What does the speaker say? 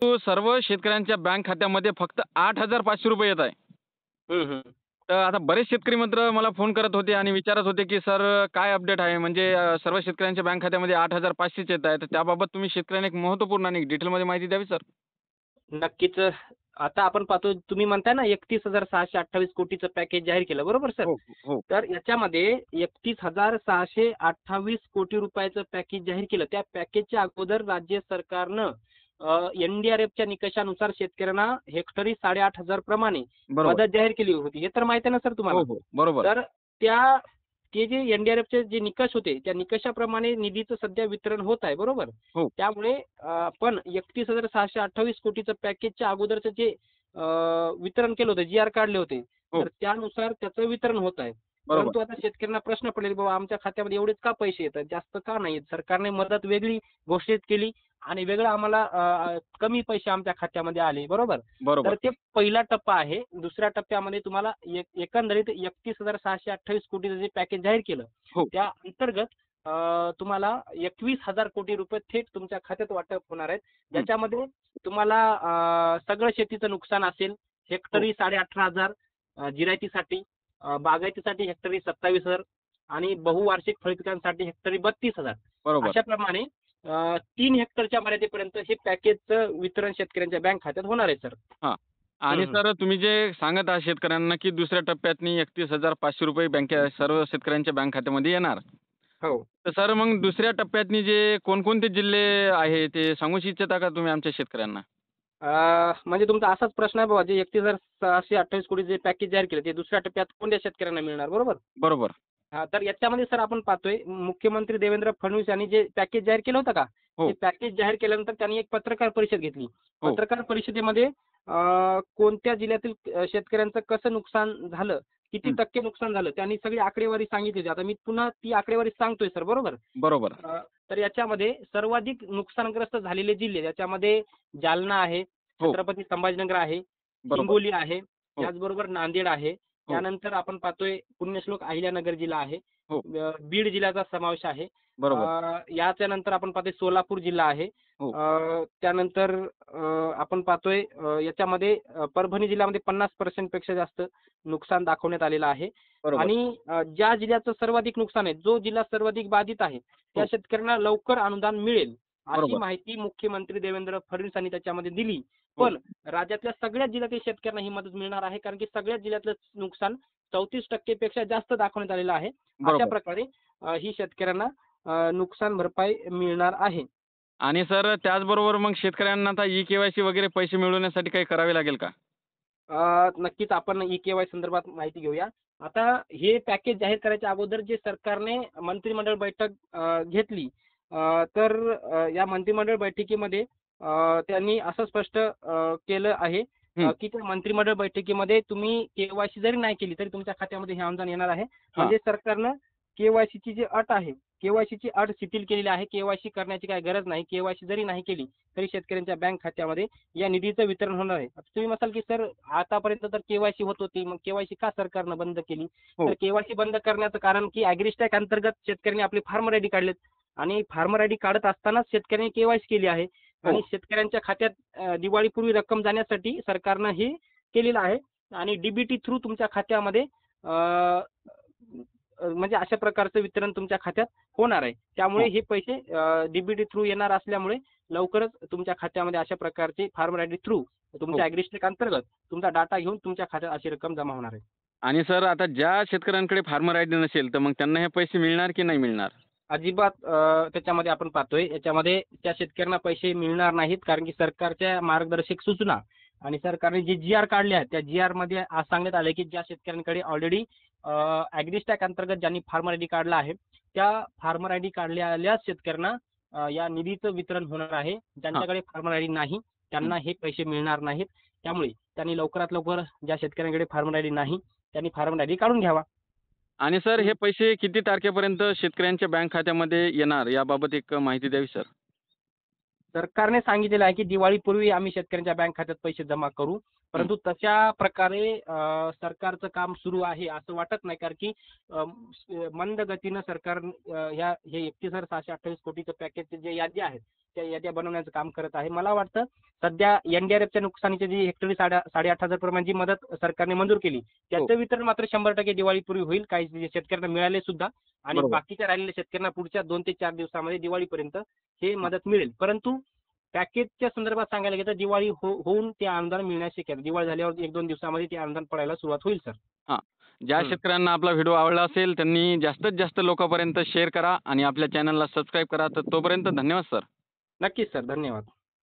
तो सर्व शेतकऱ्यांच्या बँक खात्यामध्ये फक्त ₹8,500 येत आहे. हं, हं. तर आता बरेच शेतकरी मित्र मला फोन करत होते आणि विचारत होते, की "सर काय अपडेट आहे? म्हणजे सर्व शेतकऱ्यांच्या बँक खात्यामध्ये 8,500च येत आहे. तर त्याबाबत तुम्ही शेतकऱ्यांना एक महत्त्वपूर्ण आणि डिटेलमध्ये माहिती द्यावी सर." नक्कीच. आता आपण पाहतो तुम्ही म्हणताय ना 31,628 कोटीचं पॅकेज जाहीर केलं, बरोबर सर? हो, हो. तर याच्यामध्ये 31,628 कोटी रुपयाचं पॅकेज जाहीर केलं. त्या पॅकेजच्या अगोदर राज्य सरकारनं एनडीआरएफच्या निकषानुसार शेतकऱ्यांना हेक्टरी 8,500 प्रमाणे बरोबर. मदत जाहीर केली होती. हे तर माहिती आहे ना सर हो, तुम्हाला? हो. बरोबर. तर त्या ते जे एनडीआरएफचे जे निकष होते, त्या निकषाप्रमाणे निधीचं सध्या वितरण होत आहे, बरोबर? हो, त्यामुळे पण 31,628 कोटीचं पॅकेजच्या अगोदरचं जे वितरण केलं होतं, जी-आर काढले होते, हो. तर त्यानुसार त्याचं वितरण होत आहे. बरोबर. परंतु आता शेतकऱ्यांना प्रश्न पडले, बाबा आमच्या खात्यामध्ये एवढेच का पैसे येतात? जास्त का नाही येत? सरकारने मदत वेगळी घोषित केली आणि वेगळं आम्हाला कमी पैसे आमच्या खात्यामध्ये आले, बरोबर? तर बरोबर. ते पहिला टप्पा आहे. दुसऱ्या टप्प्यामध्ये तुम्हाला एकंदरीत 31,628 कोटीचं जे पॅकेज जाहीर केलं, हो. त्या अंतर्गत तुम्हाला 21,000 कोटी रुपये थेट तुमच्या खात्यात वाटप होणार आहेत. हं. ज्याच्यामध्ये तुम्हाला सगळं शेतीचं नुकसान असेल, हो. हेक्टरी 18,500 जिरायतीसाठी, बागायतीसाठी हेक्टरी 27,000 आणि बहुवार्षिक फळपिकांसाठी हेक्टरी 32,000 बरोबर. अशाप्रमाणे 3 हेक्टरच्या मर्यादेपर्यंत हे पॅकेजचं वितरण शेतकऱ्यांच्या बँक खात्यात होणार आहे सर. हां. हं, आणि हं. सर तुम्ही जे सांगत आहात शेतकऱ्यांना, की दुसऱ्या टप्प्यातनी ₹31,500 सर्व शेतकऱ्यांच्या बँक खात्यामध्ये येणार. हो. तर सर मग दुसऱ्या टप्प्यातनी जे कोणकोणते जिल्हे आहे ते सांगू इच्छिता का तुम्ही आमच्या शेतकऱ्यांना? म्हणजे तुमचा असाच प्रश्न आहे बाबा, जे 31,628 कोटी जे पॅकेज जाहीर केलं, ते दुसऱ्या टप्प्यात कोणत्या शेतकऱ्यांना मिळणार, बरोबर? बरोबर. हां, तर याच्यामध्ये सर आपण पाहतोय मुख्यमंत्री देवेंद्र फडणवीस यांनी जे पॅकेज जाहीर केलं होतं का, ते हो, पॅकेज जाहीर केल्यानंतर त्यांनी एक पत्रकार परिषद घेतली. हो. पत्रकार परिषदेमध्ये कोणत्या जिल्ह्यातील शेतकऱ्यांचं कसं नुकसान झालं, किती हं. टक्के नुकसान झालं, त्यांनी सगळी आकडेवारी सांगितली होती. आता मी पुन्हा ती आकडेवारी सांगतोय सर, बरोबर? बरोबर. तर याच्यामध्ये सर्वाधिक नुकसानग्रस्त झालेले जिल्हे याच्यामध्ये जालना आहे, हो. छत्रपती संभाजीनगर आहे, बरोबर. हिंगोली आहे, हो, त्याचबरोबर नांदेड आहे. हो, त्यानंतर आपण पाहतोय पुण्यश्लोक अहिल्यानगर जिल्हा आहे. हो. बीड जिल्ह्याचा समावेश आहे. बरोबर. याच्या नंतर आपण पाहतोय सोलापूर जिल्हा आहे. हो. त्यानंतर आपण पाहतोय याच्यामध्ये परभणी जिल्ह्यामध्ये 50% पेक्षा जास्त नुकसान दाखवण्यात आलेलं आहे. बरोबर. आणि ज्या जिल्ह्याचं सर्वाधिक नुकसान आहे, जो जिल्हा सर्वाधिक बाधित आहे, त्या हो. शेतकऱ्यांना लवकर अनुदान मिळेल, अशी बरोबर. माहिती मुख्यमंत्री देवेंद्र फडणवीस यांनी त्याच्यामध्ये दिली. हो. पण राज्यातल्या सगळ्याच जिल्ह्यातील शेतकऱ्यांना ही मदत मिळणार आहे, कारण की सगळ्याच जिल्ह्यातलं नुकसान 34% पेक्षा जास्त दाखवण्यात आलेलं आहे. अशा बरोबर. प्रकारे ही शेतकऱ्यांना नुकसान भरपाई मिळणार आहे. आणि सर त्याचबरोबर मग शेतकऱ्यांना आता ई-के-वाय-सी वगैरे पैसे मिळवण्यासाठी काही करावे लागेल का? नक्कीच आपण ई-के-वाय संदर्भात माहिती घेऊया. आता हे पॅकेज जाहीर करायच्या अगोदर जे सरकारने मंत्रिमंडळ बैठक घेतली, तर या मंत्रिमंडळ बैठकीमध्ये त्यांनी असं स्पष्ट केलं आहे, हं. की त्या मंत्रिमंडळ बैठकीमध्ये तुम्ही के-वाय-सी जरी नाही केली, तरी तुमच्या खात्यामध्ये हे अनुदान येणार आहे. हां. म्हणजे सरकारनं के-वाय-सीची जी अट आहे, के-वाय-सीची अट शिथिल केलेली आहे. के-वाय-सी करण्याची काही गरज नाही. के-वाय-सी जरी नाही केली, तरी शेतकऱ्यांच्या बँक खात्यामध्ये या निधीचं वितरण होणार आहे. आता तुम्ही म्हणाल, की सर आतापर्यंत तर के-वाय-सी होत होती, मग के-वाय-सी का सरकारनं बंद केली? तर हो. के-वाय-सी बंद करण्याचं कारण, की ॲग्रीस्टॅक अंतर्गत शेतकऱ्यांनी आपली फार्मर आयडी काढलेत आणि फार्मर आयडी काढत असतानाच शेतकऱ्यांनी के-वाय-सी केली आहे आणि हो. शेतकऱ्यांच्या खात्यात दिवाळीपूर्वी रक्कम जाण्यासाठी सरकारनं हे केलेलं आहे आणि डीबीटी थ्रू तुमच्या खात्यामध्ये म्हणजे अशा प्रकारचं वितरण तुमच्या खात्यात होणार आहे. त्यामुळे हो. हे पैसे डीबीटी थ्रू येणार असल्यामुळे लवकरच तुमच्या खात्यामध्ये अशा प्रकारचे फार्मर आयडी थ्रू तुमच्या हो. ॲग्रीस्टॅक अंतर्गत तुमचा डाटा घेऊन तुमच्या खात्यात अशी रक्कम जमा होणार आहे. आणि सर आता ज्या शेतकऱ्यांकडे फार्मर आयडी नसेल, तर मग त्यांना हे पैसे मिळणार की नाही मिळणार? अजिबात त्याच्यामध्ये आपण पाहतोय याच्यामध्ये त्या शेतकऱ्यांना पैसे मिळणार नाहीत, कारण की सरकारच्या मार्गदर्शक सूचना आणि सरकारने जे जी-आर काढले आहेत, त्या जी-आरमध्ये आज सांगण्यात आले, की ज्या शेतकऱ्यांकडे ऑलरेडी ॲग्रीस्टॅक अंतर्गत ज्यांनी फार्मर आयडी काढला आहे, त्या फार्मर आयडी काढलेल्या शेतकऱ्यांना या निधीचं वितरण होणार आहे. हां. ज्यांच्याकडे फार्मर आयडी नाही, हं. त्यांना हे पैसे मिळणार नाहीत. त्यामुळे त्यांनी लवकरात लवकर ज्या शेतकऱ्यांकडे फार्मर आयडी नाही, त्यांनी फार्मर आयडी काढून घ्यावा. आणि सर हे पैसे किती तारखेपर्यंत शेतकऱ्यांच्या बँक खात्यामध्ये येणार याबाबत एक माहिती द्यावी सर? सरकारने सांगितलेलं आहे की दिवाळीपूर्वी आम्ही शेतकऱ्यांच्या बँक खात्यात पैसे जमा करू. परंतु तशा प्रकारे सरकारचं काम सुरू आहे असं वाटत नाही, कारण की मंद गतीनं सरकार हे 31,628 कोटीचं पॅकेजचे जे याद्या आहेत त्या याद्या बनवण्याचं काम करत आहे. मला वाटतं सध्या एनडीआरएफच्या नुकसानीची जी हेक्टरी 8,500 प्रमाणे जी मदत सरकारने मंजूर केली त्याचं वितरण मात्र 100% दिवाळीपूर्वी होईल. काही शेतकऱ्यांना मिळाले सुद्धा आणि बरोबर. बाकीच्या राहिलेल्या शेतकऱ्यांना पुढच्या 2 ते 4 दिवसामध्ये दिवाळीपर्यंत हे मदत मिळेल. परंतु पॅकेजच्या संदर्भात सांगायला गेलं तर दिवाळी होऊन ते अनुदान मिळण्यास शक्य आहे. दिवाळी झाल्यावर 1-2 दिवसामध्ये ते अनुदान पडायला सुरुवात होईल सर. हां. ज्या हं. शेतकऱ्यांना आपला व्हिडिओ आवडला असेल त्यांनी जास्तीत जास्त लोकांपर्यंत शेअर करा आणि आपल्या चॅनलला सबस्क्राईब करा. तर तोपर्यंत धन्यवाद सर. नक्कीच सर. धन्यवाद.